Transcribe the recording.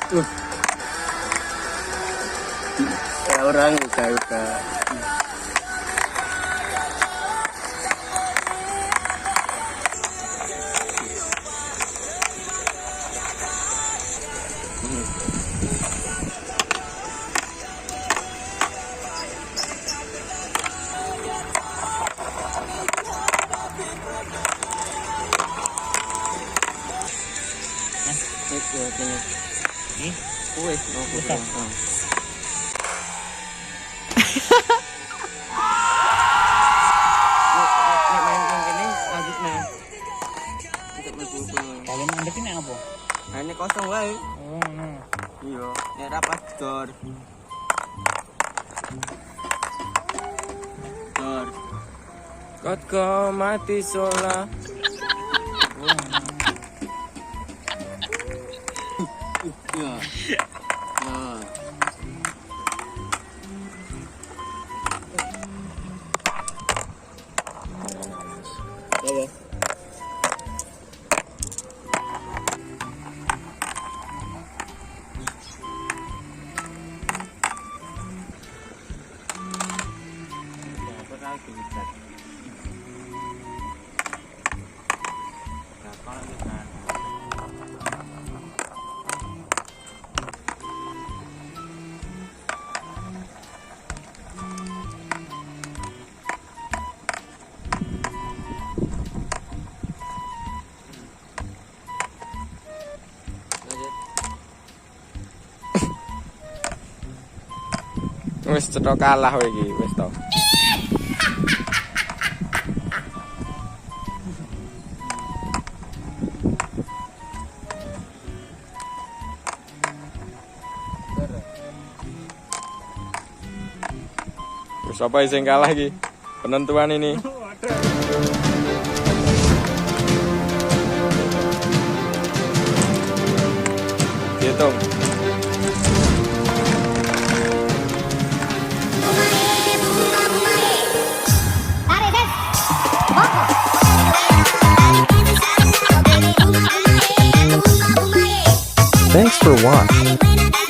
Tuh. Kayak orang uka-uka. Wes, Kalau mandek ini apa? ini kosong wae. Oh, no. Iya, nek rapat dor. Dor. Kot kau mati sola. Iya. Nah. Apa? Wis cetha kalah kowe iki, wis to. Wis apa sing kalah iki? Penentuan ini. Hitung. Thanks for watching.